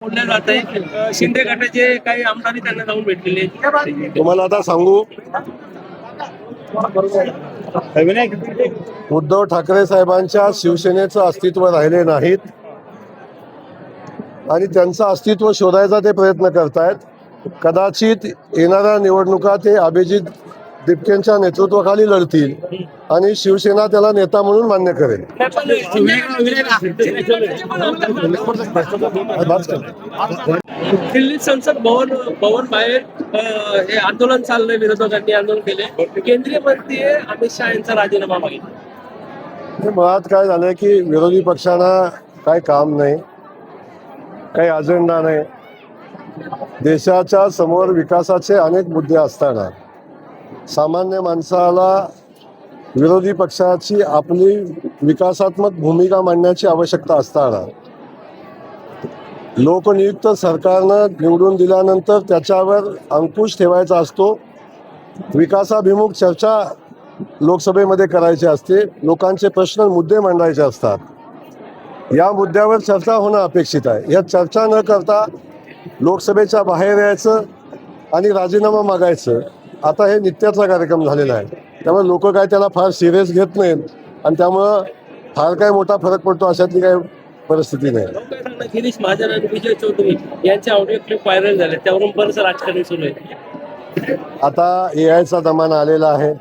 बोलल्या जात आहे शिंदे गटाचे काही आमदारही त्यांना जाऊन भेटलेले आहेत. तुम्हाला आता सांगू, उद्धव ठाकरे साहेबांच्या शिवसेनेचं अस्तित्व राहिले नाहीत आणि त्यांचं अस्तित्व शोधायचा ते प्रयत्न करतायत. कदाचित येणाऱ्या निवडणुका ते अभिजित दिपकेंच्या नेतृत्वाखाली लढतील आणि शिवसेना त्याला नेता म्हणून मान्य करेल. दिल्ली संसद भवन बाहेर हे आंदोलन चाललंय, विरोधकांनी आंदोलन केले. केंद्रीय मंत्री अमित शहा यांचा राजीनामा मागितला. हे मुळात काय झालंय की विरोधी पक्षांना काय काम नाही, काही अजेंडा नाही. देशाच्या समोर विकासाचे अनेक मुद्दे असताना सामान्य माणसाला विरोधी पक्षाची आपली विकासात्मक भूमिका मांडण्याची आवश्यकता असताना लोकनियुक्त सरकारनं निवडून दिल्यानंतर त्याच्यावर अंकुश ठेवायचा असतो. विकासाभिमुख चर्चा लोकसभेमध्ये करायची असते. लोकांचे प्रश्न मुद्दे मांडायचे असतात. या मुद्द्यावर चर्चा होणं अपेक्षित आहे. या चर्चा न करता लोकसभेच्या बाहेर यायचं आणि राजीनामा मागायचं, आता हे नित्याचा कार्यक्रम झालेला आहे. त्यामुळे लोक काय त्याला फार सिरियस घेत नाहीत आणि त्यामुळं फार काय मोठा फरक पडतो अशातली काही परिस्थिती नाही. गिरीश महाजन आणि विजय चौधरी यांचे ऑडिओ क्लिप व्हायरल झाले, त्यावरून बरंच राजकारण सुरू आहे. आता AIचा जमाना आलेला आहे.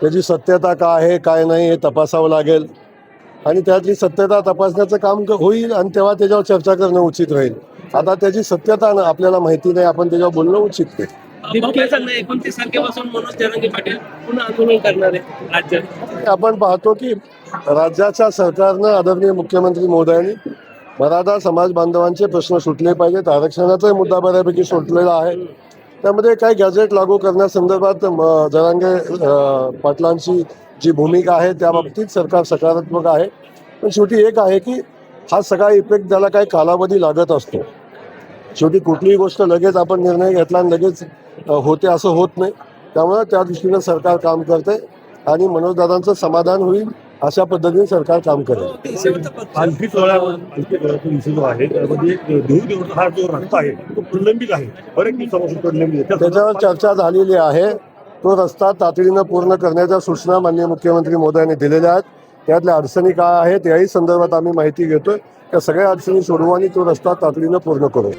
त्याची सत्यता काय आहे काय नाही हे तपासावं लागेल आणि त्याची सत्यता तपासण्याचं काम होईल आणि तेव्हा त्याच्यावर चर्चा करणं उचित राहील. आता त्याची सत्यता आपल्याला माहिती नाही, आपण त्याच्यावर बोलणं उचित नाही. 29 तारखेपासून मनोज जरांगे पाटील पुन्हा आंदोलन करणार आहे राज्यात. आपण पाहतो की राज्याच्या सरकारनं आदरणीय मुख्यमंत्री महोदयांनी मराठा समाज बांधवांचे प्रश्न सुटले पाहिजेत. आरक्षणाचाही मुद्दा बऱ्यापैकी सुटलेला आहे. त्यामध्ये काही गॅझेट लागू करण्यासंदर्भात जरांगे पाटलांची जी भूमिका आहे त्या बाबतीत सरकार सकारात्मक आहे. पण शेवटी एक आहे की हा सगळा इफेक्ट त्याला काही कालावधी लागत असतो. शेवटी कुठलीही गोष्ट लगेच आपण निर्णय घेतला आणि लगेच होते असं होत नाही. त्यामुळे त्या दृष्टीनं सरकार काम करते आणि मनोजदादांचं समाधान होईल अशा पद्धतीने सरकार काम करेल. पालखी सोहळ्यावर इश्यू जो आहे त्यामध्ये देहू हा जो रस्ता आहे तो प्रलंबित आहे, बरेच दिवसापासून प्रलंबित आहे. त्याच्यावर चर्चा झालेली आहे. तो रस्ता तातडीनं पूर्ण करण्याच्या सूचना माननीय मुख्यमंत्री महोदयांनी दिलेल्या आहेत. त्यातल्या अडचणी काय आहेत याही संदर्भात आम्ही माहिती घेतोय. त्या सगळ्या अडचणी सोडवू आणि तो रस्ता तातडीनं पूर्ण करू.